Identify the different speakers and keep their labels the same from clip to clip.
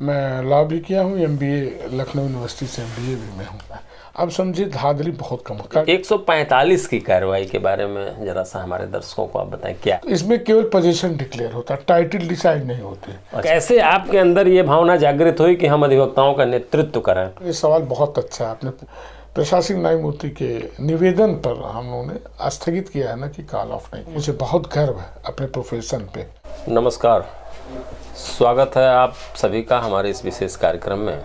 Speaker 1: मैं लॉ भी किया हूँ, MBA लखनऊ यूनिवर्सिटी से MBA भी मैं हूँ। अब समझिए धांधली बहुत कम होता है।
Speaker 2: 145 की कार्रवाई के बारे में जरा सा हमारे दर्शकों को आप बताएं क्या।
Speaker 1: इसमें केवल पोजीशन डिक्लेयर होता है, टाइटल डिसाइड नहीं होते।
Speaker 2: कैसे आपके अंदर ये भावना जागृत हुई कि हम अधिवक्ताओं का नेतृत्व करें?
Speaker 1: ये सवाल बहुत अच्छा है। आपने प्रशासनिक न्यायमूर्ति के निवेदन पर हम लोगों ने स्थगित किया है ना कि कॉल ऑफ नहीं। मुझे बहुत गर्व है अपने प्रोफेशन पे।
Speaker 2: नमस्कार, स्वागत है आप सभी का हमारे इस विशेष कार्यक्रम में।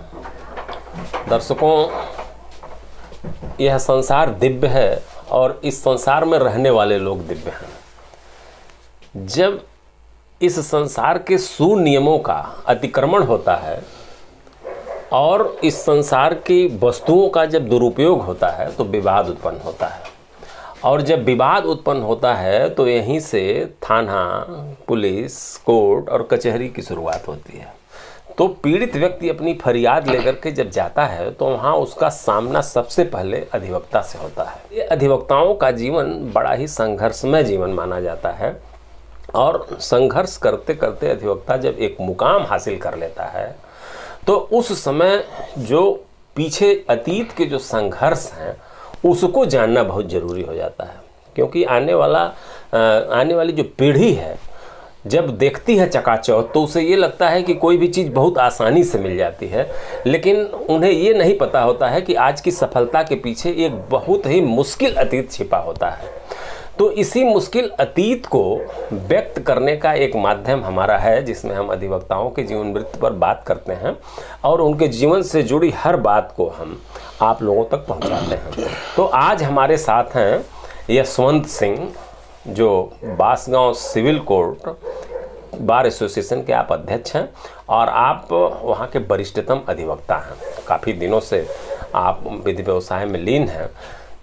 Speaker 2: दर्शकों, यह संसार दिव्य है और इस संसार में रहने वाले लोग दिव्य हैं। जब इस संसार के सुनियमों का अतिक्रमण होता है और इस संसार की वस्तुओं का जब दुरुपयोग होता है तो विवाद उत्पन्न होता है, और जब विवाद उत्पन्न होता है तो यहीं से थाना, पुलिस, कोर्ट और कचहरी की शुरुआत होती है। तो पीड़ित व्यक्ति अपनी फरियाद लेकर के जब जाता है तो वहाँ उसका सामना सबसे पहले अधिवक्ता से होता है। ये अधिवक्ताओं का जीवन बड़ा ही संघर्षमय जीवन माना जाता है, और संघर्ष करते करते अधिवक्ता जब एक मुकाम हासिल कर लेता है तो उस समय जो पीछे अतीत के जो संघर्ष हैं उसको जानना बहुत ज़रूरी हो जाता है। क्योंकि आने वाली जो पीढ़ी है जब देखती है चकाचौंध तो उसे ये लगता है कि कोई भी चीज़ बहुत आसानी से मिल जाती है, लेकिन उन्हें ये नहीं पता होता है कि आज की सफलता के पीछे एक बहुत ही मुश्किल अतीत छिपा होता है। तो इसी मुश्किल अतीत को व्यक्त करने का एक माध्यम हमारा है, जिसमें हम अधिवक्ताओं के जीवन वृत्त पर बात करते हैं और उनके जीवन से जुड़ी हर बात को हम आप लोगों तक पहुंचाते हैं। तो आज हमारे साथ हैं यशवंत सिंह, जो Bansgaon civil court bar association के आप अध्यक्ष हैं और आप वहाँ के वरिष्ठतम अधिवक्ता हैं। काफ़ी दिनों से आप विधि व्यवसाय में लीन हैं।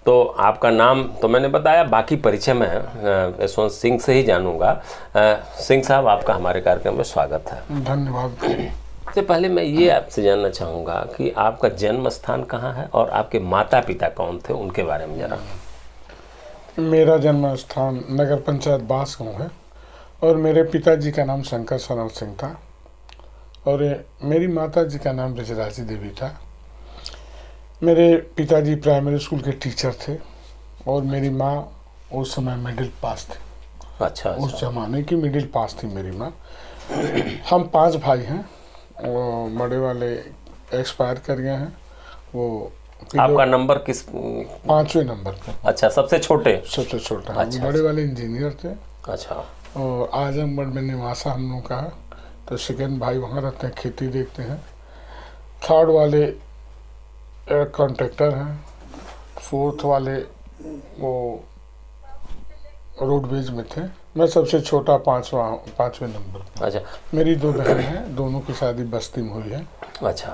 Speaker 2: तो आपका नाम तो मैंने बताया, बाकी परिचय में यशवंत सिंह से ही जानूंगा। सिंह साहब, आपका हमारे कार्यक्रम में स्वागत है।
Speaker 1: धन्यवाद।
Speaker 2: सबसे पहले मैं ये आपसे जानना चाहूँगा कि आपका जन्म स्थान कहाँ है और आपके माता पिता कौन थे, उनके बारे में जरा।
Speaker 1: मेरा जन्म स्थान नगर पंचायत बांसगांव है और मेरे पिताजी का नाम शंकर सनल सिंह था और मेरी माता जी का नाम ब्रजराजी देवी था। मेरे पिताजी प्राइमरी स्कूल के टीचर थे और मेरी माँ उस समय मिडिल पास थी।
Speaker 2: अच्छा।
Speaker 1: उस जमाने की मिडिल पास थी मेरी माँ। हम 5 भाई हैं, बड़े वाले एक्सपायर कर गए हैं। वो
Speaker 2: आपका नंबर किस?
Speaker 1: 5वें नंबर पे।
Speaker 2: अच्छा, सबसे छोटे?
Speaker 1: सबसे छोटा।
Speaker 2: अच्छा,
Speaker 1: बड़े वाले इंजीनियर थे।
Speaker 2: अच्छा।
Speaker 1: और आजमगढ़ में निवासा हम लोग का है, तो सेकेंड भाई वहाँ रहते हैं, खेती देखते हैं। थर्ड वाले कॉन्ट्रैक्टर हैं। फोर्थ वाले वो रोडवेज में थे। मैं सबसे छोटा 5वें नंबर।
Speaker 2: अच्छा।
Speaker 1: मेरी 2 बहन हैं, दोनों की शादी बस्ती में हुई है।
Speaker 2: अच्छा।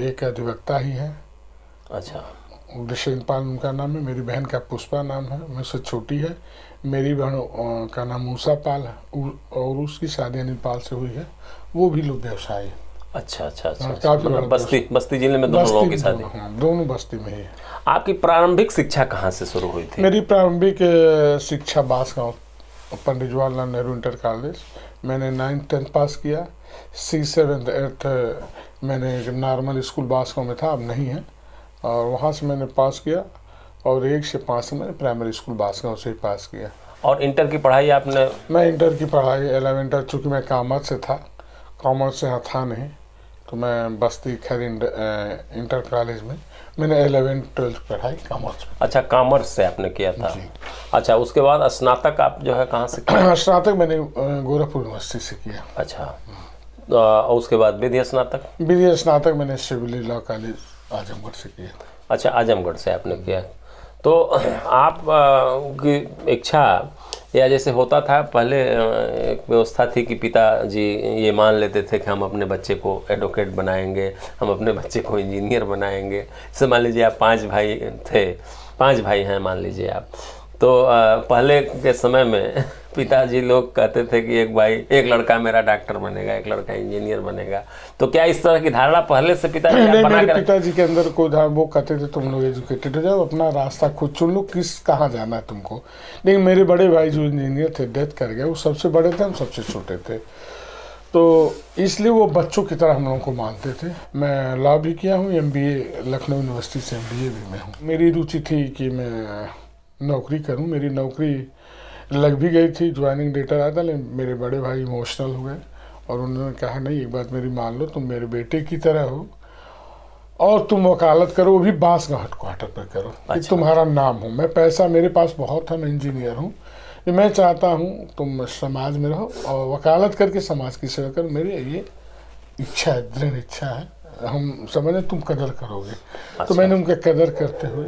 Speaker 1: एक अधिवक्ता ही है।
Speaker 2: अच्छा।
Speaker 1: दृश्यन पाल उनका नाम है। मेरी बहन का पुष्पा नाम है, मुझसे छोटी है। मेरी बहन का नाम मूसा पाल है और उसकी शादी अनिल पाल से हुई है। वो भी लोग व्यवसाय है।
Speaker 2: अच्छा अच्छा अच्छा।
Speaker 1: काफी
Speaker 2: मतलब बस्ती जिले में दोनों लोगों की शादी?
Speaker 1: दोनों बस्ती में ही है।
Speaker 2: आपकी प्रारंभिक शिक्षा कहाँ से शुरू हुई थी?
Speaker 1: मेरी प्रारंभिक शिक्षा बांसगांव पंडित जवाहरलाल नेहरू इंटर कॉलेज। मैंने 9th 10th पास किया। 6th 7th 8th मैंने नॉर्मल स्कूल बांसगांव में था, अब नहीं है, और वहाँ से मैंने पास किया। और 1 से 5 से मैंने प्राइमरी स्कूल बांसगांव से ही पास किया।
Speaker 2: और इंटर की पढ़ाई आपने?
Speaker 1: मैं इंटर की पढ़ाई 11th, चूँकि मैं कॉमर्स से था, कॉमर्स से यहाँ था नहीं, तो मैं बस्ती खैर इंटर कॉलेज में मैंने 11th 12th पढ़ाई कॉमर्स में।
Speaker 2: अच्छा, कॉमर्स से आपने किया था। अच्छा, उसके बाद स्नातक आप जो है कहाँ से किया?
Speaker 1: स्नातक मैंने गोरखपुर यूनिवर्सिटी से किया।
Speaker 2: अच्छा। उसके बाद विधि स्नातक?
Speaker 1: विधि स्नातक मैंने सिविल लॉ कॉलेज आजमगढ़ से किया।
Speaker 2: अच्छा, आजमगढ़ से आपने किया। तो आप की इच्छा, या जैसे होता था पहले, एक व्यवस्था थी कि पिताजी ये मान लेते थे कि हम अपने बच्चे को एडवोकेट बनाएंगे, हम अपने बच्चे को इंजीनियर बनाएंगे। जैसे मान लीजिए आप 5 भाई थे, 5 भाई हैं मान लीजिए आप, तो पहले के समय में पिताजी लोग कहते थे कि एक लड़का मेरा डॉक्टर बनेगा, एक लड़का इंजीनियर बनेगा। तो क्या इस तरह की धारणा पहले से पिताजी बना कर?
Speaker 1: पिताजी के अंदर कोई वो कहते थे तुम लोग एजुकेटेड हो जाओ, अपना रास्ता खुद चुन लो, कहाँ जाना है तुमको। लेकिन मेरे बड़े भाई जो इंजीनियर थे डेथ कर गए, वो सबसे बड़े थे, हम सबसे छोटे थे। तो इसलिए वो बच्चों की तरह हम लोगों को मानते थे। मैं लॉ भी किया हूँ, MBA लखनऊ यूनिवर्सिटी से MBA भी मैं हूँ। मेरी रुचि थी कि मैं नौकरी करूँ। मेरी नौकरी लग भी गई थी, ज्वाइनिंग लेटर आया था, लेकिन मेरे बड़े भाई इमोशनल हो गए और उन्होंने कहा नहीं, एक बात मेरी मान लो, तुम मेरे बेटे की तरह हो और तुम वकालत करो, वो भी बांसगांव हेडक्वार्टर पर करो। कि तुम्हारा नाम हो। मैं पैसा मेरे पास बहुत है, मैं इंजीनियर हूँ, मैं चाहता हूँ तुम समाज में रहो और वकालत करके समाज की सेवा करो। मेरी ये इच्छा है, दृढ़ इच्छा है। हम समझे तुम कदर करोगे। तो मैंने उनके कदर करते हुए,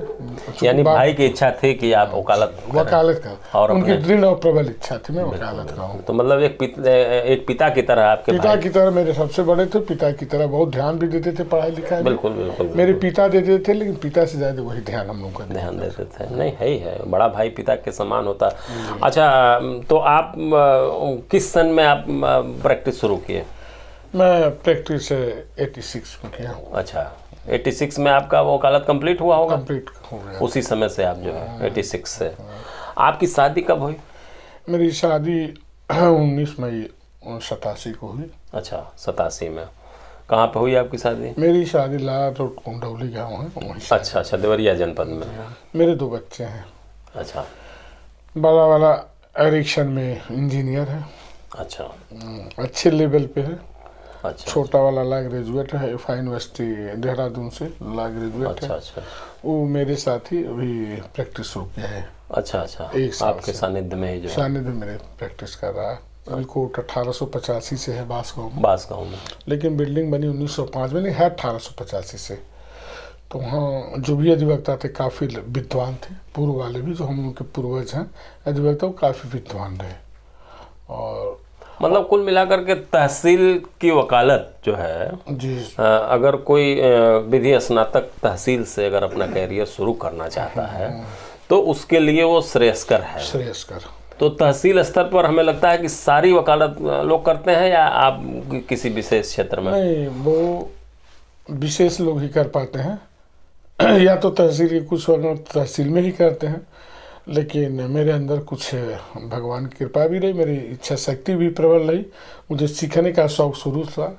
Speaker 2: यानी भाई की इच्छा थी कि आप वकालत
Speaker 1: कर, और उनकी दृढ़ और प्रबल इच्छा थी मैं वकालत करूँ।
Speaker 2: तो मतलब एक पिता की तरह आपके
Speaker 1: पिता की तरह मेरे सबसे बड़े थे। पिता की तरह बहुत ध्यान भी देते थे पढ़ाई लिखाई।
Speaker 2: बिल्कुल बिल्कुल।
Speaker 1: मेरे पिता देते थे, लेकिन पिता से ज्यादा वही ध्यान हम लोग का
Speaker 2: ध्यान देते थे। नहीं है ही है, बड़ा भाई पिता के समान होता। अच्छा, तो आप किस सन में आप प्रैक्टिस शुरू किए? मैं
Speaker 1: प्रैक्टिस 86 में किया हूँ।
Speaker 2: अच्छा, 86 में आपका वो वकालत कंप्लीट हुआ होगा?
Speaker 1: कंप्लीट हो गया।
Speaker 2: उसी समय से आप जो है 86 से। आपकी शादी कब हुई?
Speaker 1: मेरी शादी 19 मई 87 को हुई।
Speaker 2: अच्छा, 87 में। कहाँ पे हुई आपकी शादी?
Speaker 1: मेरी शादी लाल रोड कुंडौली गाँव है वहीं।
Speaker 2: अच्छा, देवरिया जनपद में।
Speaker 1: मेरे 2 बच्चे हैं।
Speaker 2: अच्छा। बड़ा
Speaker 1: वाला एरिक्शन में इंजीनियर है।
Speaker 2: अच्छा,
Speaker 1: अच्छे लेवल पे है।
Speaker 2: अच्छा।
Speaker 1: छोटा वाला लॉ ग्रेजुएट है, एफआई यूनिवर्सिटी देहरादून से लॉ ग्रेजुएट है।
Speaker 2: अच्छा।
Speaker 1: वो मेरे साथ ही अभी प्रैक्टिस शुरू किया है।
Speaker 2: अच्छा। आपके सानिध्य में ही जो
Speaker 1: सानिध्य मेरे प्रैक्टिस कर रहा है। कोर्ट 1885 से है
Speaker 2: बांसगांव में,
Speaker 1: लेकिन बिल्डिंग बनी 1905 में, नहीं है 1885 से। तो वहाँ जो भी अधिवक्ता थे काफ़ी विद्वान थे। पूर्व वाले भी जो हम उनके पूर्वज हैं अधिवक्ता, वो काफ़ी विद्वान रहे। और
Speaker 2: मतलब कुल मिलाकर के तहसील की वकालत जो है
Speaker 1: जी,
Speaker 2: अगर कोई विधि स्नातक तहसील से अगर अपना कैरियर शुरू करना चाहता है तो उसके लिए वो श्रेयस्कर है।
Speaker 1: श्रेयस्कर।
Speaker 2: तो तहसील स्तर पर हमें लगता है कि सारी वकालत लोग करते हैं, या आप किसी विशेष क्षेत्र में?
Speaker 1: नहीं, वो विशेष लोग ही कर पाते हैं। या तो तहसील के कुछ तहसील में ही करते हैं, लेकिन मेरे अंदर कुछ भगवान की कृपा भी रही, मेरी इच्छा शक्ति भी प्रबल रही। मुझे सीखने का शौक शुरू था।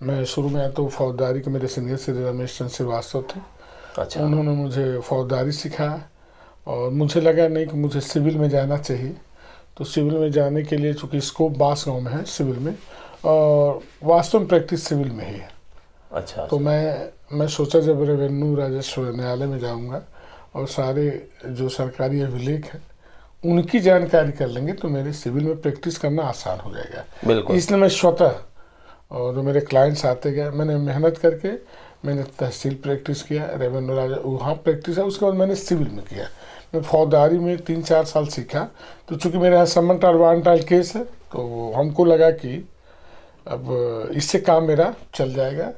Speaker 1: मैं शुरू में तो फौजदारी के मेरे सीनियर श्री रमेश चंद्र श्रीवास्तव थे।
Speaker 2: अच्छा।
Speaker 1: उन्होंने मुझे फौजदारी सिखाया और मुझे लगा नहीं कि मुझे सिविल में जाना चाहिए। तो सिविल में जाने के लिए, चूँकि स्कोप बांसगांव में है सिविल में, और वास्तव में प्रैक्टिस सिविल में ही है।
Speaker 2: अच्छा।
Speaker 1: तो मैं सोचा जब रेवेन्यू राजस्व न्यायालय में जाऊँगा और सारे जो सरकारी अभिलेख है उनकी जानकारी कर लेंगे तो मेरे सिविल में प्रैक्टिस करना आसान हो जाएगा।
Speaker 2: बिल्कुल।
Speaker 1: इसलिए मैं स्वतः, और जो मेरे क्लाइंट्स आते गए, मैंने मेहनत करके मैंने तहसील प्रैक्टिस किया, रेवेन्यू वहाँ प्रैक्टिस है, उसके बाद मैंने सिविल में किया। मैं फौजदारी में 3-4 साल सीखा। तो चूँकि मेरे यहाँ समन ट्रायल वारंट ट्रायल केस है, तो हमको लगा कि अब इससे काम मेरा चल जाएगा।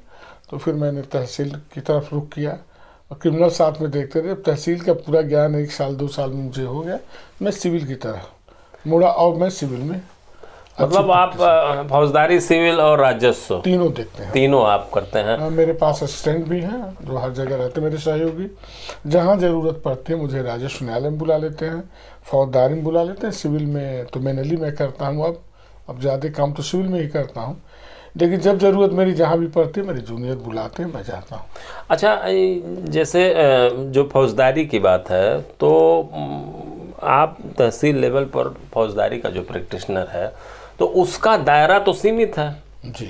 Speaker 1: तो फिर मैंने तहसील की तरफ रुख किया और क्रिमिनल साथ में देखते थे। तहसील का पूरा ज्ञान 1 साल 2 साल में मुझे हो गया। मैं सिविल की तरह मुड़ा और मैं सिविल में,
Speaker 2: मतलब आप फौजदारी, सिविल और राजस्व
Speaker 1: तीनों देखते हैं।
Speaker 2: तीनों आप करते हैं?
Speaker 1: मेरे पास असिस्टेंट भी हैं जो हर जगह रहते हैं, मेरे सहयोगी। जहाँ ज़रूरत पड़ती है मुझे राजस्व न्यायालय में बुला लेते हैं, फौजदारी में बुला लेते हैं। सिविल में तो मैनली मैं करता हूँ। अब ज़्यादा काम तो सिविल में ही करता हूँ, लेकिन जब ज़रूरत मेरी जहाँ भी पड़ती है मेरे जूनियर बुलाते हैं, मैं जाता हूँ।
Speaker 2: अच्छा, जैसे जो फौजदारी की बात है, तो आप तहसील लेवल पर फौजदारी का जो प्रैक्टिशनर है तो उसका दायरा तो सीमित है
Speaker 1: जी।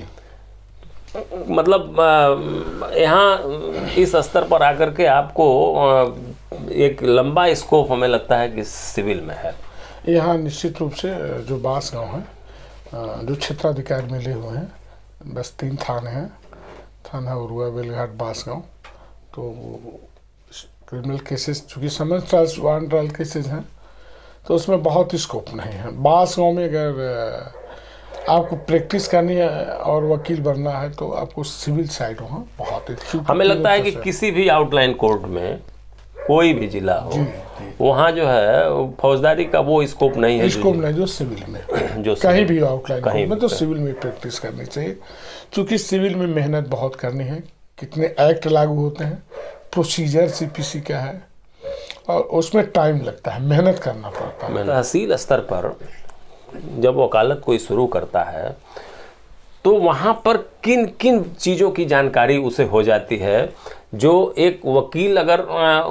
Speaker 2: मतलब यहाँ इस स्तर पर आकर के आपको एक लंबा स्कोप हमें लगता है कि सिविल में है।
Speaker 1: यहाँ निश्चित रूप से जो बांसगांव है, जो क्षेत्राधिकारी मिले हुए हैं, बस 3 थाने हैं, थाना उरुआ, बेलघाट, बांसगांव। तो क्रिमिनल केसेस चूँकि समन ट्रायल वारंट ट्रायल केसेस हैं तो उसमें बहुत स्कोप नहीं है। बांसगांव में अगर आपको प्रैक्टिस करनी है और वकील बनना है तो आपको सिविल साइड वहाँ बहुत है।
Speaker 2: हमें लगता है कि किसी भी आउटलाइन कोर्ट में कोई भी जिला हो, वहाँ जो है फौजदारी का वो स्कोप नहीं है।
Speaker 1: स्कोप नहीं जो सिविल में, जो कहीं भी आउटलाइन कोर्ट में, तो सिविल में प्रैक्टिस करनी चाहिए। क्योंकि सिविल में मेहनत बहुत करनी है। कितने एक्ट लागू होते हैं, प्रोसीजर CPC क्या है, और उसमें टाइम लगता है, मेहनत करना पड़ता है।
Speaker 2: तहसील स्तर पर जब वकालत कोई शुरू करता है तो वहाँ पर किन किन चीज़ों की जानकारी उसे हो जाती है? जो एक वकील अगर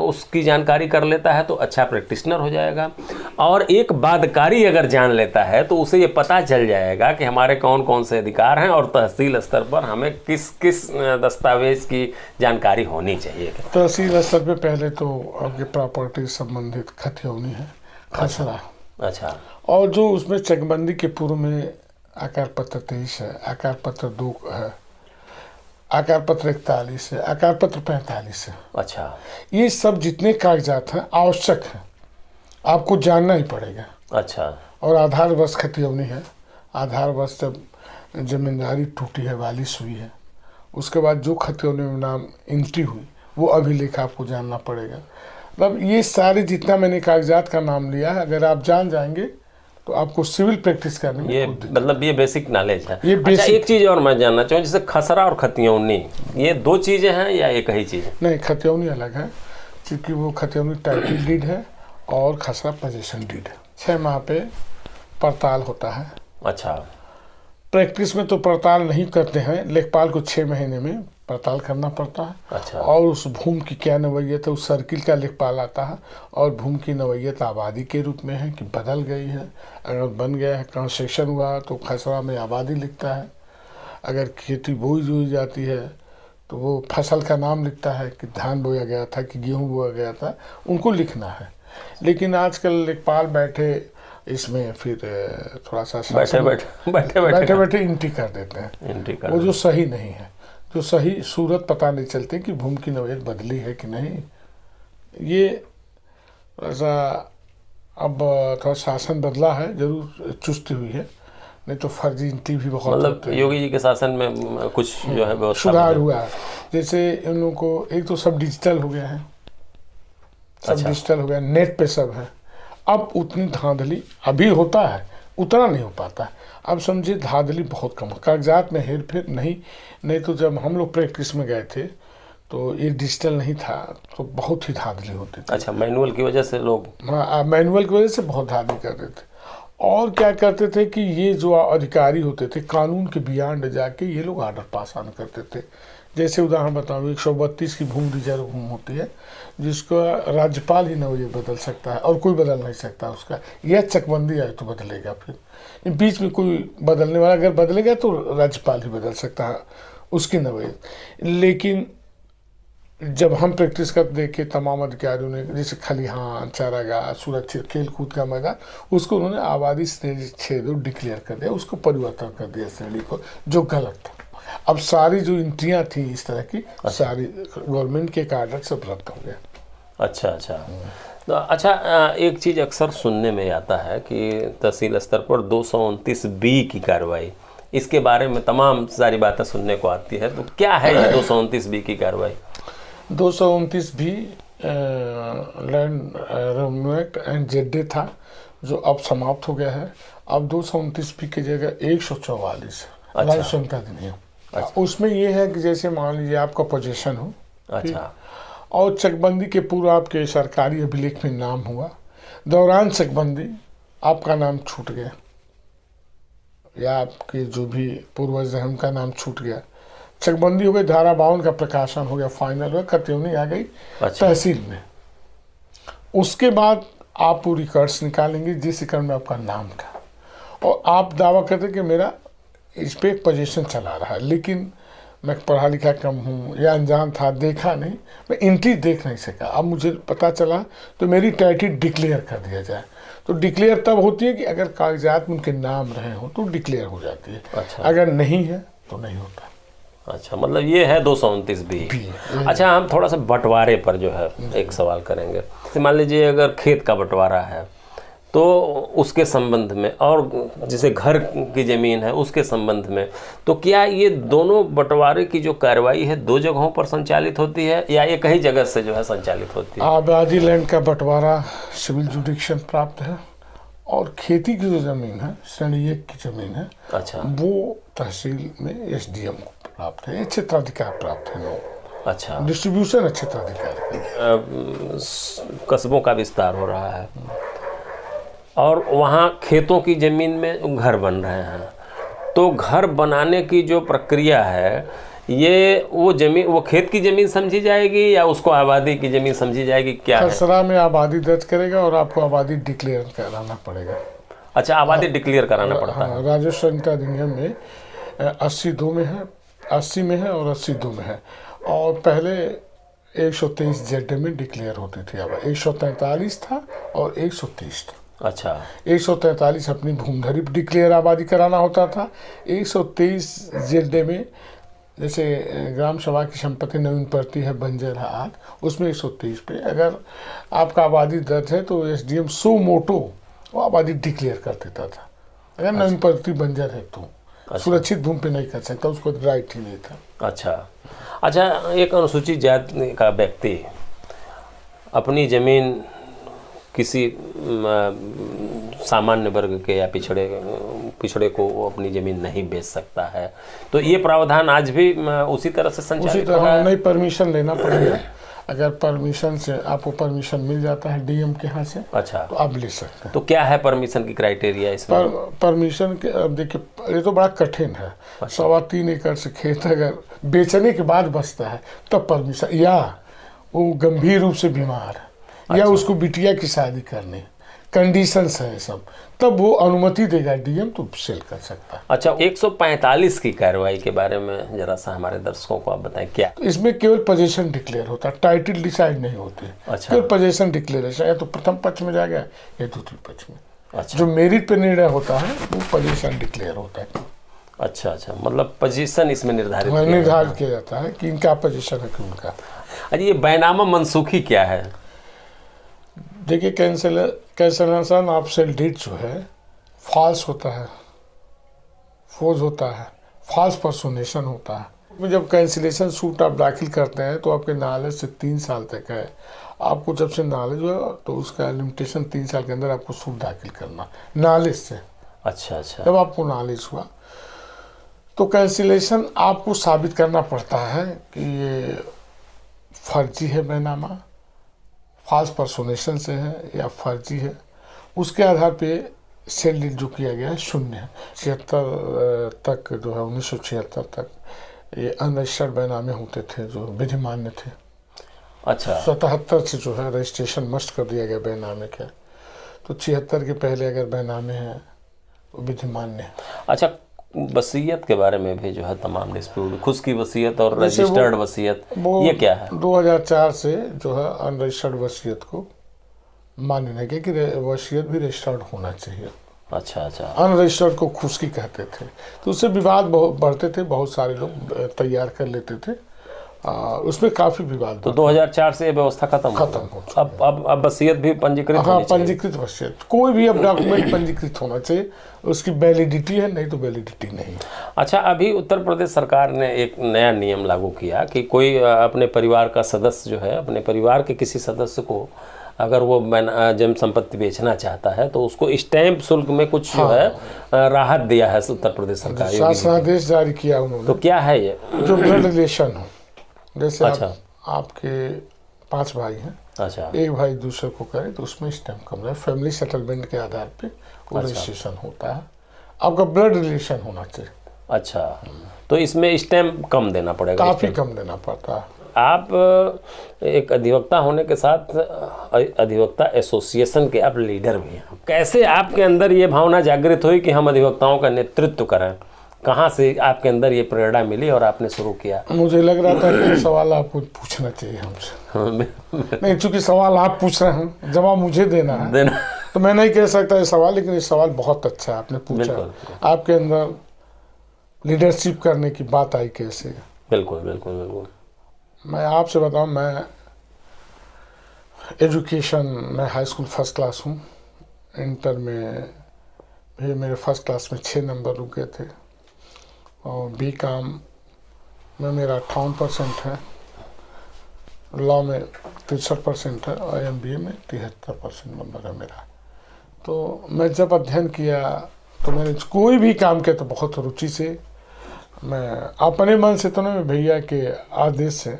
Speaker 2: उसकी जानकारी कर लेता है तो अच्छा प्रैक्टिशनर हो जाएगा, और एक बादकारी अगर जान लेता है तो उसे ये पता चल जाएगा कि हमारे कौन कौन से अधिकार हैं और तहसील स्तर पर हमें किस किस दस्तावेज की जानकारी होनी चाहिए।
Speaker 1: तहसील स्तर पे पहले तो आपके प्रॉपर्टी संबंधित खतियौनी है, खसरा।
Speaker 2: अच्छा।
Speaker 1: और जो उसमें चकबंदी के पूर्व में आकार पत्र 23 है, आकार पत्र 2 है, आकार पत्र 41 है, आकार पत्र 45 है।
Speaker 2: अच्छा।
Speaker 1: ये सब जितने कागजात हैं आवश्यक हैं, आपको जानना ही पड़ेगा।
Speaker 2: अच्छा।
Speaker 1: और आधार वर्ष खतियौनी है, आधार वर्ष जब जमींदारी टूटी है, वालिश हुई है, उसके बाद जो खतियौनी में नाम एंट्री हुई वो अभिलेख आपको जानना पड़ेगा। मतलब ये सारे जितना मैंने कागजात का नाम लिया है, अगर आप जान जाएंगे तो आपको सिविल प्रैक्टिस करने में
Speaker 2: ये मतलब ये बेसिक नॉलेज है।
Speaker 1: ये
Speaker 2: अच्छा, एक चीज़ और मैं जानना चाहूँ, जैसे खसरा और खतियौनी, ये दो चीज़ें हैं या एक ही चीज़ है?
Speaker 1: नहीं, खतियौनी अलग है, क्योंकि वो खतियौनी टाइटल डीड है और खसरा पोजीशन डीड है। 6 माह पे पड़ताल होता है।
Speaker 2: अच्छा।
Speaker 1: प्रैक्टिस में तो पड़ताल नहीं करते हैं, लेखपाल को 6 महीने में पड़ताल करना पड़ता है।
Speaker 2: अच्छा।
Speaker 1: और उस भूमि की क्या नवैयत है, उस सर्किल का लेखपाल आता है, और भूमि की नवैयत आबादी के रूप में है कि बदल गई है। अगर बन गया है, कंस्ट्रक्शन हुआ तो खसरा में आबादी लिखता है। अगर खेती बोई जाती है तो वो फसल का नाम लिखता है कि धान बोया गया था कि गेहूँ बोया गया था, उनको लिखना है। लेकिन आजकल लेखपाल बैठे इसमें फिर थोड़ा सा बैठे एंट्री कर देते हैं, वो जो सही नहीं है। जो सही सूरत पता नहीं चलती कि भूमि की नवैयत बदली है कि नहीं। ये ऐसा अब थोड़ा शासन बदला है, जरूर चुस्ती हुई है, नहीं तो फर्जी एंट्री भी बहुत
Speaker 2: मतलब योगी जी के शासन में कुछ जो है
Speaker 1: सुधार हुआ है। जैसे इन लोगों को एक तो सब डिजिटल हो गया है, सब डिजिटल हो गया, नेट पे सब है। अब उतनी धांधली अभी होता है, उतना नहीं हो पाता है। अब समझिए धांधली बहुत कम, कागजात में हेर फेर नहीं तो जब हम लोग प्रैक्टिस में गए थे तो ये डिजिटल नहीं था तो बहुत ही धांधली होती थी।
Speaker 2: अच्छा, मैनुअल की वजह से लोग,
Speaker 1: हाँ, मैनुअल की वजह से बहुत धांधली करते थे। और क्या करते थे कि ये जो अधिकारी होते थे कानून के बियॉन्ड जाके ये लोग आर्डर पास ऑन करते थे। जैसे उदाहरण बताऊँ, 132 की भूमि रिजर्व भूमि होती है जिसको राज्यपाल ही नवैयत बदल सकता है और कोई बदल नहीं सकता उसका। यह चकबंदी आए तो बदलेगा, फिर बीच में कोई बदलने वाला अगर बदलेगा तो राज्यपाल ही बदल सकता है उसकी नवैयत। लेकिन जब हम प्रैक्टिस कर देखे तमाम अधिकारियों ने, जैसे खलिहान, चारागाह, सुरक्षित खेल कूद का मैदान, उसको उन्होंने आबादी श्रेणी 6 डिक्लेयर कर दिया, उसको परिवर्तन कर दिया श्रेणी को, जो गलत था। अब सारी जो एंट्रियाँ थी इस तरह की सारी गवर्नमेंट के कार्ड से रद्द हो गया।
Speaker 2: अच्छा। तो अच्छा, एक चीज़ अक्सर सुनने में आता है कि तहसील स्तर पर 229B की कार्रवाई, इसके बारे में तमाम सारी बातें सुनने को आती है, तो क्या है ये 229B की कार्रवाई?
Speaker 1: 229B land revenue act and जेडे था, जो अब समाप्त हो गया है। अब 229B की जगह 144 लाइसेंस का अधिनियम। उसमें ये है कि जैसे मान लीजिए आपका पोजीशन हो,
Speaker 2: अच्छा,
Speaker 1: और चकबंदी के पूर्व आपके सरकारी अभिलेख में नाम हुआ, दौरान चकबंदी आपका नाम छूट गया या आपके जो भी पूर्वज हैं उनका नाम छूट गया, चकबंदी हो गई, धारा 52 का प्रकाशन हो गया, फाइनल हुआ, खतियौनी आ गई तहसील में। उसके बाद आप वो रिकॉर्ड्स निकालेंगे जिस रिकॉर्ड में आपका नाम था, और आप दावा करते कि मेरा इस पर एक पोजीशन चला रहा है, लेकिन मैं पढ़ा लिखा कम हूँ या अनजान था, देखा नहीं, मैं एंट्री देख नहीं सका। अब मुझे पता चला तो मेरी टाइटल डिक्लेयर कर दिया जाए। तो डिक्लेयर तब होती है कि अगर कागजात में उनके नाम रहे हो तो डिक्लेयर हो जाती है।
Speaker 2: अच्छा।
Speaker 1: अगर नहीं है तो नहीं होता।
Speaker 2: अच्छा, मतलब ये है 229B। अच्छा, हम थोड़ा सा बंटवारे पर जो है एक सवाल करेंगे। मान लीजिए अगर खेत का बंटवारा है तो उसके संबंध में, और जैसे घर की ज़मीन है उसके संबंध में, तो क्या ये दोनों बंटवारे की जो कार्रवाई है 2 जगहों पर संचालित होती है या ये कई जगह से जो है संचालित होती है?
Speaker 1: आबादी लैंड का बंटवारा सिविल जुडिक्शन प्राप्त है, और खेती की जो ज़मीन है, श्रेणी 1 की ज़मीन है,
Speaker 2: अच्छा,
Speaker 1: वो तहसील में SDM को प्राप्त है, क्षेत्राधिकार प्राप्त है।
Speaker 2: अच्छा,
Speaker 1: डिस्ट्रीब्यूशन है क्षेत्राधिकार।
Speaker 2: कस्बों का विस्तार हो रहा है और वहाँ खेतों की ज़मीन में घर बन रहे हैं, तो घर बनाने की जो प्रक्रिया है, ये वो जमीन, वो खेत की जमीन समझी जाएगी या उसको आबादी की जमीन समझी जाएगी, क्या है?
Speaker 1: खसरा में आबादी दर्ज करेगा और आपको आबादी डिक्लेयर कराना पड़ेगा।
Speaker 2: अच्छा, आबादी डिक्लेयर कराना पड़ता है।
Speaker 1: राजस्व संहिता अधिनियम में 82 में है, 80 में है और 82 में है। और पहले 123 जेड में डिक्लेयर होती थी आबादी, 143 था और 123 था।
Speaker 2: अच्छा,
Speaker 1: 143 अपनी भूमधरी डिक्लेयर आबादी कराना होता था। 123 जेड में जैसे ग्राम सभा की संपत्ति नवीन पड़ती है, बंजर है आज, उसमें 123 पे अगर आपका आबादी दर्ज है तो एसडीएम सो मोटो वो आबादी डिक्लेयर कर देता था। अगर नवीन पड़ती बंजर है तो सुरक्षित भूमि पे नहीं कर सकता, उसको राइट ही नहीं था।
Speaker 2: अच्छा, एक अनुसूचित जाति का व्यक्ति अपनी जमीन किसी सामान्य वर्ग के या पिछड़े को वो अपनी जमीन नहीं बेच सकता है, तो ये प्रावधान आज भी उसी तरह से संचालित हो रहा है?
Speaker 1: नहीं, परमिशन लेना पड़ेगा। अगर परमिशन से आपको परमिशन मिल जाता है डीएम के यहाँ से,
Speaker 2: अच्छा,
Speaker 1: तो आप ले सकते हैं।
Speaker 2: तो क्या है परमिशन की क्राइटेरिया इसमें?
Speaker 1: परमिशन के, अब देखिए ये तो बड़ा कठिन है। 3.25 एकड़ से खेत अगर बेचने के बाद बचता है तब परमिशन, या वो गंभीर रूप से बीमार है, या उसको बिटिया की शादी करनी, कंडीशंस है सब, तब वो अनुमति देगा डीएम, तो सेल कर सकता है।
Speaker 2: अच्छा, 145 की कार्रवाई के बारे में जरा सा हमारे दर्शकों को आप बताएं क्या?
Speaker 1: इसमें केवल पोजीशन डिक्लेयर होता है, टाइटल डिसाइड नहीं होते।
Speaker 2: अच्छा,
Speaker 1: केवल पोजीशन डिक्लेरेशन, या तो प्रथम पक्ष में जाएगा या द्वितीय पक्ष में।
Speaker 2: अच्छा,
Speaker 1: जो मेरिट पे निर्णय होता है वो पोजीशन डिक्लेयर होता है।
Speaker 2: अच्छा, मतलब पोजीशन इसमें निर्धारित
Speaker 1: किया जाता है कि इनका पोजीशन है कि उनका।
Speaker 2: अच्छा, ये बैनामा मनसूखी क्या है?
Speaker 1: देखिए, कैंसलेशन ऑफ सेल डीड जो है फॉल्स होता है, फोज होता है, फॉल्स पर्सोनेशन होता है। जब कैंसिलेशन सूट आप दाखिल करते हैं तो आपके नॉलेज से 3 साल तक है। आपको जब से नॉलेज हुआ तो उसका लिमिटेशन 3 साल के अंदर आपको सूट दाखिल करना नॉलेज से।
Speaker 2: अच्छा,
Speaker 1: जब आपको नॉलेज हुआ तो कैंसिलेशन आपको साबित करना पड़ता है कि ये फर्जी है, बैनामा फॉल्स पर्सोनेशन से है या फर्जी है। उसके आधार पे सेल डीड जो किया गया है शून्य है। 76 तक जो है 1976 तक ये अनरजिस्टर्ड बैनामे होते थे जो विधिमान्य थे।
Speaker 2: अच्छा,
Speaker 1: 77 से जो है रजिस्ट्रेशन मस्ट कर दिया गया बैनामे के, तो 76 के पहले अगर बैनामे हैं वो विधिमान्य है।
Speaker 2: अच्छा, वसीयत के बारे में भी जो है तमाम डिस्प्यूट, खुद की वसीयत और रजिस्टर्ड वसीयत, ये क्या है?
Speaker 1: 2004 से जो है अनरजिस्टर्ड वसीयत को मान्य नहीं किया कि वसीयत भी रजिस्टर्ड होना चाहिए।
Speaker 2: अच्छा,
Speaker 1: अनरजिस्टर्ड को खुशकी कहते थे, तो उससे विवाद बहुत बढ़ते थे, बहुत सारे लोग तैयार कर लेते थे, उसमें काफी विवाद।
Speaker 2: तो 2004 से ये व्यवस्था खत्म हो अब वसीयत भी पंजीकृत होनी चाहिए।
Speaker 1: पंजीकृत वसीयत, कोई भी अब डॉक्यूमेंट पंजीकृत होना चाहिए, उसकी वैलिडिटी है, नहीं तो वैलिडिटी नहीं।
Speaker 2: अच्छा, अभी उत्तर प्रदेश सरकार ने एक नया नियम लागू किया कि कोई अपने परिवार का सदस्य जो है, अपने परिवार के किसी सदस्य को अगर वो जन संपत्ति बेचना चाहता है तो उसको स्टैंप शुल्क में कुछ जो है राहत दिया है उत्तर प्रदेश सरकार,
Speaker 1: शासनादेश जारी किया उन्होंने।
Speaker 2: तो क्या है ये?
Speaker 1: जो ब्लड रिलेशन हो, जैसे
Speaker 2: अच्छा,
Speaker 1: आपके 5 भाई हैं,
Speaker 2: अच्छा,
Speaker 1: एक भाई दूसरे को करे तो उसमें स्टैम्प कम है, फैमिली सेटलमेंट के आधार पे वो रजिस्ट्रेशन होता है। आपका ब्लड रिलेशन होना चाहिए।
Speaker 2: अच्छा, तो इसमें स्टैम्प कम देना पड़ेगा?
Speaker 1: काफी कम देना पड़ता है।
Speaker 2: आप एक अधिवक्ता होने के साथ अधिवक्ता एसोसिएशन के आप लीडर भी हैं, कैसे आपके अंदर ये भावना जागृत हुई कि हम अधिवक्ताओं का नेतृत्व करें? कहाँ से आपके अंदर ये प्रेरणा मिली और आपने शुरू किया?
Speaker 1: मुझे लग रहा था कि सवाल आपको पूछना चाहिए हमसे। नहीं, चूंकि सवाल आप पूछ रहे हैं, जवाब मुझे देना है, तो मैं नहीं कह सकता ये सवाल, लेकिन ये सवाल बहुत अच्छा है आपने पूछा। आपके अंदर लीडरशिप करने की बात आई कैसे?
Speaker 2: बिल्कुल।
Speaker 1: मैं आपसे बताऊं, मैं एजुकेशन में हाई स्कूल फर्स्ट क्लास हूँ। इंटर में भी मेरे फर्स्ट क्लास में 6 नंबर रुके थे, और बी कॉम में मेरा 58% है, लॉ में 63% है, और MBA में 73% नंबर है मेरा। तो मैं जब अध्ययन किया तो मैंने कोई भी काम किया तो बहुत रुचि से, मैं अपने मन से तो नहीं, भैया के आदेश से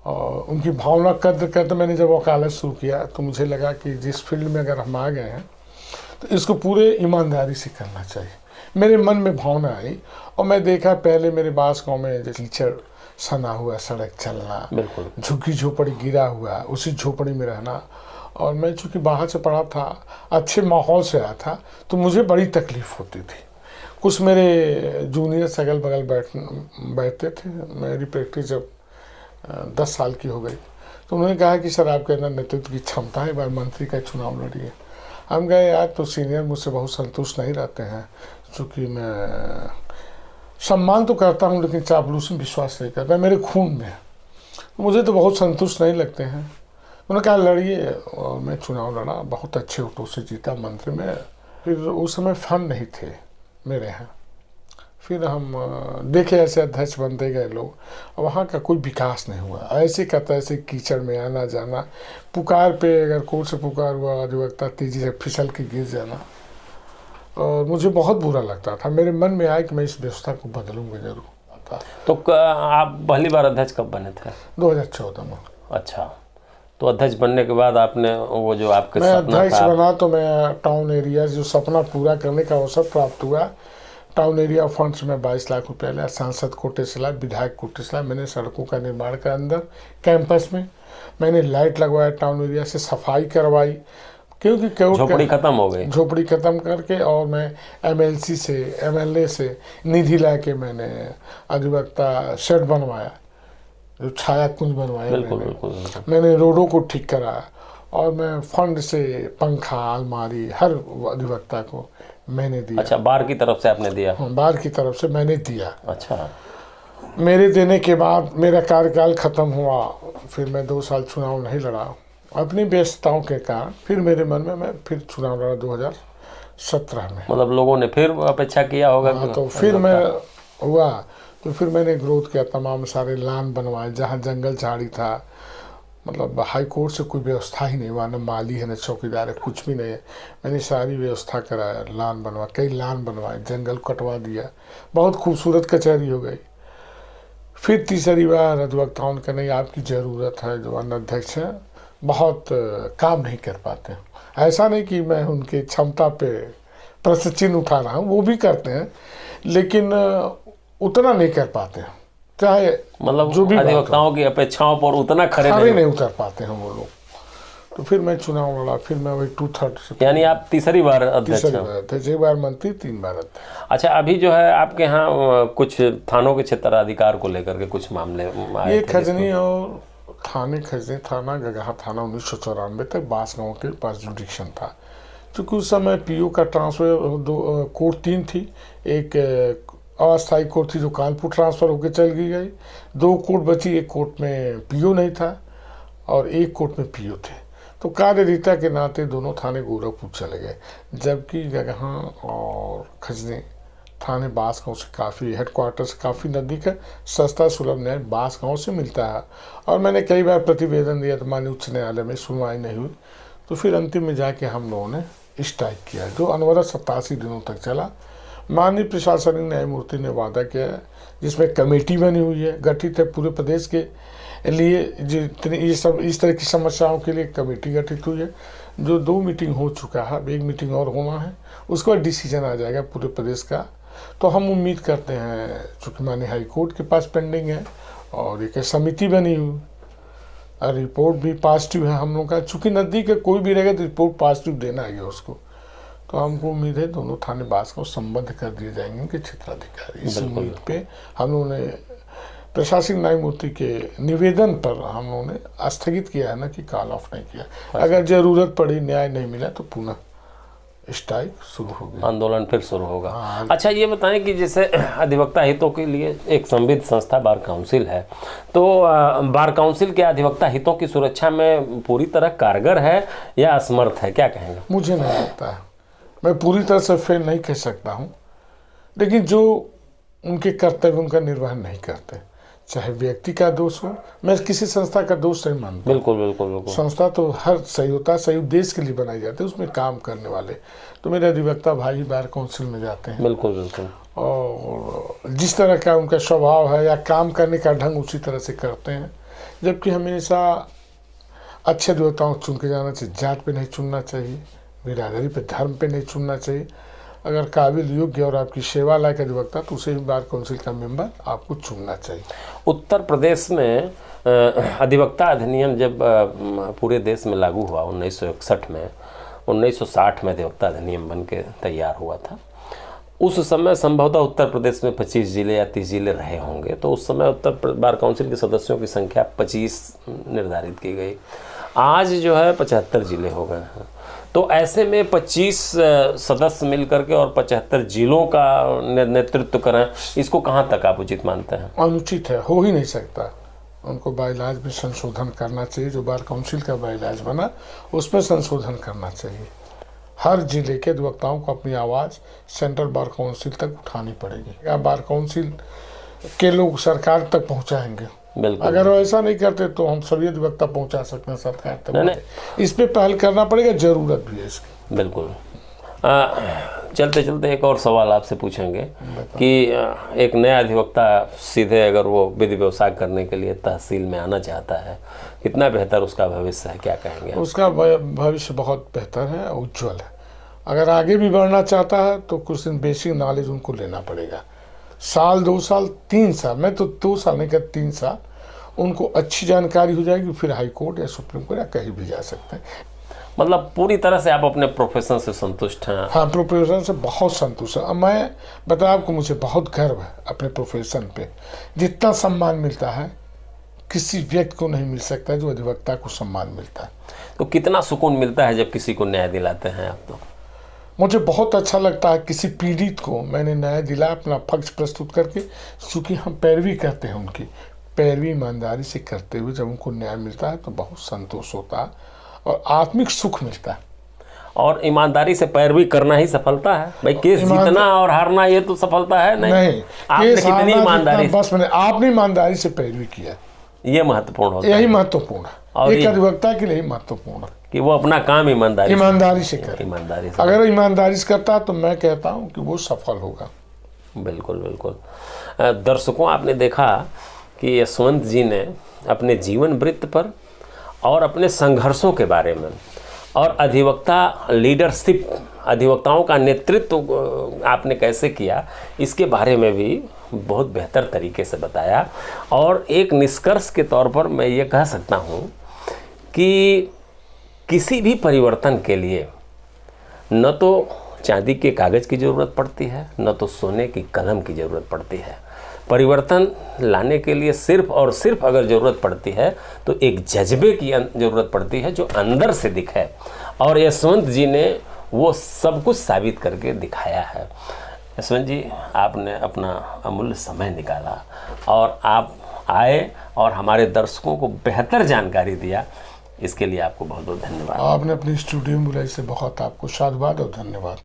Speaker 1: और उनकी भावना कद्र करते मैंने जब वकालत शुरू किया तो मुझे लगा कि जिस फील्ड में अगर हम आ गए हैं तो इसको पूरे ईमानदारी से करना चाहिए। मेरे मन में भावना आई और मैं देखा पहले मेरे बास गाँव में जो कीचड़ सना हुआ सड़क चलना,
Speaker 2: बिल्कुल।
Speaker 1: झुग्गी झोपड़ी गिरा हुआ, उसी झोपड़ी में रहना। और मैं चूँकि बाहर से पढ़ा था, अच्छे माहौल से आया था, तो मुझे बड़ी तकलीफ़ होती थी। कुछ मेरे जूनियर्स अगल बगल बैठते थे। मेरी प्रैक्टिस जब 10 साल की हो गई तो उन्होंने कहा कि सर आपके अंदर नेतृत्व की क्षमता है, एक बार मंत्री का चुनाव लड़िए। हम गए, आज तो सीनियर मुझसे बहुत संतुष्ट नहीं रहते हैं, चूँकि मैं सम्मान तो करता हूँ लेकिन चापलूसी में विश्वास नहीं करता, मेरे खून में है, मुझे तो बहुत संतुष्ट नहीं लगते हैं। उन्होंने कहा लड़िए, और मैं चुनाव लड़ा, बहुत अच्छे वोटों से जीता मंत्री में। फिर उस समय फंड नहीं थे मेरे यहाँ, फिर हम देखे ऐसे अध्यक्ष बनते गए लोग, वहाँ का कोई विकास नहीं हुआ। ऐसे का तैसे कीचड़ में आना जाना, पुकार पे अगर कोर्ट से पुकार हुआ अधिवक्ता तेजी से फिसल के गिर जाना, और मुझे बहुत बुरा लगता था। मेरे मन में आया कि मैं इस व्यवस्था को बदलूंगा जरूर।
Speaker 2: तो आप पहली बार अध्यक्ष कब बने थे?
Speaker 1: 2014 में।
Speaker 2: अच्छा, तो अध्यक्ष बनने के बाद आपने वो जो आपके
Speaker 1: मैं
Speaker 2: सपना
Speaker 1: अध्यक्ष
Speaker 2: था,
Speaker 1: बना तो मैं टाउन एरिया जो सपना पूरा करने का अवसर प्राप्त हुआ। टाउन एरिया फंड से मैं 22 लाख रुपये लाया, सांसद कोटे से लाया, विधायक कोटे से लाया। मैंने सड़कों का निर्माण का अंदर कैंपस में मैंने लाइट लगवाया, टाउन एरिया से सफाई करवाई, क्योंकि
Speaker 2: झोपड़ी खत्म हो गई।
Speaker 1: झोपड़ी खत्म करके, और मैं एमएलसी से एमएलए से निधि ला के मैंने अधिवक्ता शेड बनवाया, जो छाया कुंज बनवाया।
Speaker 2: बिल्कुल बिल्कुल।
Speaker 1: मैंने रोडों को ठीक कराया, और मैं फंड से पंखा अलमारी हर अधिवक्ता को मैंने दिया।
Speaker 2: अच्छा, बार की तरफ से आपने दिया?
Speaker 1: हाँ, बार की तरफ से मैंने दिया।
Speaker 2: अच्छा।
Speaker 1: मेरे देने के बाद मेरा कार्यकाल खत्म हुआ, फिर मैं 2 साल चुनाव नहीं लड़ा अपनी व्यस्तताओं के कारण। फिर मेरे मन में मैं फिर चुनाव लड़ा 2017 में।
Speaker 2: मतलब लोगों ने फिर अपेक्षा किया होगा।
Speaker 1: हाँ, तो फिर मैं हुआ, तो फिर मैंने ग्रोथ किया, तमाम सारे लान बनवाए जहाँ जंगल झाड़ी था। मतलब हाई कोर्ट से कोई व्यवस्था ही नहीं हुआ, न माली है न चौकीदार है, कुछ भी नहीं है। मैंने सारी व्यवस्था कराया, लान बनवा, कई लान बनवाए, जंगल कटवा दिया, बहुत खूबसूरत कचहरी हो गई। फिर तीसरी बार अधिवक्ताओं ने कहा नहीं आपकी ज़रूरत है, जो अध्यक्ष हैं बहुत काम नहीं कर पाते। ऐसा नहीं कि मैं उनकी क्षमता पे प्रश्न चिन्ह उठा रहा हूँ, वो भी करते हैं लेकिन उतना नहीं कर पाते हैं, चाहे
Speaker 2: मतलब
Speaker 1: जो भी
Speaker 2: अधिवक्ताओं की अपेक्षाओं पर उतना खरे
Speaker 1: नहीं उतर पाते हैं वो लोग। तो फिर मैं चुनाव लड़ा, फिर मैं वही 2/3 से।
Speaker 2: यानी आप तीसरी बार अध्यक्ष हैं?
Speaker 1: तीसरी बार, 1 बार मंत्री, 3 बार अध्यक्ष।
Speaker 2: अच्छा, अभी जो है आपके यहाँ कुछ थानों के क्षेत्राधिकार को लेकर के कुछ मामले आए
Speaker 1: ये
Speaker 2: थे
Speaker 1: खजनी और थाने, खजनी थाना, गगहा थाना 1994 तक बास गाँव के पास जुडिक्शन था। क्योंकि उस समय पीओ का ट्रांसफर कोर्ट 3 थी, एक अस्थायी कोर्ट थी जो कानपुर ट्रांसफ़र होकर चल गई, 2 कोर्ट बची, एक कोर्ट में पीओ नहीं था और एक कोर्ट में पीओ थे। तो कार्यरीता के नाते दोनों थाने गोरखपुर चले गए, जबकि गगहा और खजनी थाने बास गाँव से काफ़ी, हेडक्वार्टर से काफ़ी नज़दीक है, सस्ता सुलभ न्याय बास गाँव से मिलता है। और मैंने कई बार प्रतिवेदन दिया तो माननीय उच्च न्यायालय में सुनवाई नहीं हुई। तो फिर अंतिम में जाके हम लोगों ने स्ट्राइक किया, जो अनवरत 87 दिनों तक चला। माननीय प्रशासनिक न्यायमूर्ति ने वादा किया, जिसमें कमेटी बनी हुई है, गठित है पूरे प्रदेश के लिए, जितनी ये सब इस तरह की समस्याओं के लिए कमेटी गठित हुई है, जो 2 मीटिंग हो चुका है, 1 मीटिंग और होना है, उसके बाद डिसीजन आ जाएगा पूरे प्रदेश का। तो हम उम्मीद करते हैं, चूँकि माननीय हाई कोर्ट के पास पेंडिंग है और एक समिति बनी हुई, और रिपोर्ट भी पॉजिटिव है हम लोग का, चूँकि नज़दीक है, कोई भी रहेगा तो रिपोर्ट पॉजिटिव देना है उसको। तो हमको उम्मीद है दोनों थाने बास को संबद्ध कर दिए जाएंगे उनके क्षेत्राधिकारी। इस उम्मीद पे हम लोगों ने प्रशासनिक न्यायमूर्ति के निवेदन पर हम लोगों ने स्थगित किया है ना, कि कॉल ऑफ नहीं किया। अगर जरूरत पड़ी, न्याय नहीं मिला तो पुनः स्ट्राइक शुरू होगी,
Speaker 2: आंदोलन फिर शुरू होगा। अच्छा, ये बताएं कि जैसे अधिवक्ता हितों के लिए एक संविध संस्था बार काउंसिल है, तो बार काउंसिल के अधिवक्ता हितों की सुरक्षा में पूरी तरह कारगर है या असमर्थ है, क्या कहेंगे?
Speaker 1: मुझे नहीं लगता है, मैं पूरी तरह से फेल नहीं कह सकता हूँ, लेकिन जो उनके कर्तव्य उनका निर्वहन नहीं करते, चाहे व्यक्ति का दोष हो, मैं किसी संस्था का दोष नहीं मानता।
Speaker 2: बिल्कुल बिल्कुल बिल्कुल।
Speaker 1: संस्था तो हर सही होता है, सही उद्देश्य के लिए बनाई जाती है, उसमें काम करने वाले तो मेरे अधिवक्ता भाई बार काउंसिल में जाते हैं।
Speaker 2: बिल्कुल बिल्कुल।
Speaker 1: और जिस तरह का उनका स्वभाव है या काम करने का ढंग उसी तरह से करते हैं। जबकि हमेशा अच्छे अधिवक्ताओं को चुन के जाना चाहिए, जात पे नहीं चुनना चाहिए, बिरादरी पे, धर्म पे नहीं चुनना चाहिए। अगर काबिल, योग्य और आपकी सेवा लायक अधिवक्ता तो उसे भी बार काउंसिल का मेंबर आपको चुनना चाहिए।
Speaker 2: उत्तर प्रदेश में अधिवक्ता अधिनियम जब पूरे देश में लागू हुआ 1961 में, 1960 में अधिवक्ता अधिनियम बन के तैयार हुआ था। उस समय संभवतः उत्तर प्रदेश में 25 जिले या 30 जिले रहे होंगे, तो उस समय उत्तर बार काउंसिल के सदस्यों की संख्या 25 निर्धारित की गई। आज जो है 75 जिले हो गए हैं। तो ऐसे में 25 सदस्य मिलकर के और 75 जिलों का नेतृत्व करें, इसको कहाँ तक आप उचित मानते हैं?
Speaker 1: अनुचित है, हो ही नहीं सकता। उनको बाइलाज में संशोधन करना चाहिए। जो बार काउंसिल का बाइलाज बना उसमें संशोधन करना चाहिए। हर जिले के अधिवक्ताओं को अपनी आवाज़ सेंट्रल बार काउंसिल तक उठानी पड़ेगी। या बार काउंसिल के लोग सरकार तक पहुंचाएंगे।
Speaker 2: बिल्कुल।
Speaker 1: अगर वो ऐसा नहीं करते तो हम सभी अधिवक्ता पहुंचा सकते हैं सरकार तक। इस पे पहल करना पड़ेगा, जरूरत भी है इसकी।
Speaker 2: बिल्कुल। चलते चलते एक और सवाल आपसे पूछेंगे कि एक नया अधिवक्ता सीधे अगर वो विधि व्यवसाय करने के लिए तहसील में आना चाहता है, कितना बेहतर उसका भविष्य है, क्या कहेंगे?
Speaker 1: उसका भविष्य बहुत बेहतर है, उज्जवल है। अगर आगे भी बढ़ना चाहता है तो कुछ दिन बेसिक नॉलेज उनको लेना पड़ेगा। साल, 2 साल, 3 साल, मैं तो 2 साल नहीं कहता 3 साल, उनको अच्छी जानकारी हो जाएगी, फिर हाई कोर्ट या सुप्रीम कोर्ट या कहीं भी जा सकते हैं।
Speaker 2: मतलब पूरी तरह से आप अपने प्रोफेशन से संतुष्ट हैं?
Speaker 1: हाँ, प्रोफेशन से बहुत संतुष्ट है। मैं बता आपको, मुझे बहुत गर्व है अपने प्रोफेशन पे। जितना सम्मान मिलता है किसी व्यक्ति को नहीं मिल सकता जो अधिवक्ता को सम्मान मिलता है।
Speaker 2: तो कितना सुकून मिलता है जब किसी को न्याय दिलाते हैं आप? तो
Speaker 1: मुझे बहुत अच्छा लगता है किसी पीड़ित को मैंने न्याय दिला, अपना पक्ष प्रस्तुत करके। चूँकि हम पैरवी करते हैं, उनकी पैरवी ईमानदारी से करते हुए जब उनको न्याय मिलता है तो बहुत संतोष होता है और आत्मिक सुख मिलता है।
Speaker 2: और ईमानदारी से पैरवी करना ही सफलता है भाई। केस जीतना और हारना ये तो सफलता है नहीं। आपने कितनी ईमानदारी,
Speaker 1: बस मैंने आपने ईमानदारी से पैरवी किया,
Speaker 2: ये महत्वपूर्ण होता है।
Speaker 1: यही महत्वपूर्ण है,
Speaker 2: और
Speaker 1: एक अधिवक्ता के लिए महत्वपूर्ण है
Speaker 2: कि वो अपना काम ईमानदारी
Speaker 1: से करे।
Speaker 2: ईमानदारी से
Speaker 1: अगर ईमानदारी से करता तो मैं कहता हूँ कि वो सफल होगा।
Speaker 2: बिल्कुल बिल्कुल। दर्शकों, आपने देखा कि यशवंत जी ने अपने जीवन वृत्त पर और अपने संघर्षों के बारे में और अधिवक्ता लीडरशिप, अधिवक्ताओं का नेतृत्व आपने कैसे किया, इसके बारे में भी बहुत बेहतर तरीके से बताया। और एक निष्कर्ष के तौर पर मैं ये कह सकता हूँ कि किसी भी परिवर्तन के लिए न तो चांदी के कागज़ की ज़रूरत पड़ती है, न तो सोने की कलम की ज़रूरत पड़ती है। परिवर्तन लाने के लिए सिर्फ और सिर्फ अगर ज़रूरत पड़ती है तो एक जज्बे की ज़रूरत पड़ती है जो अंदर से दिखे। और यशवंत जी ने वो सब कुछ साबित करके दिखाया है। यशवंत जी, आपने अपना अमूल्य समय निकाला और आप आए और हमारे दर्शकों को बेहतर जानकारी दिया, इसके लिए आपको बहुत बहुत धन्यवाद।
Speaker 1: आपने अपनी स्टूडियो में बुलाई से बहुत आपको साधुवाद और धन्यवाद।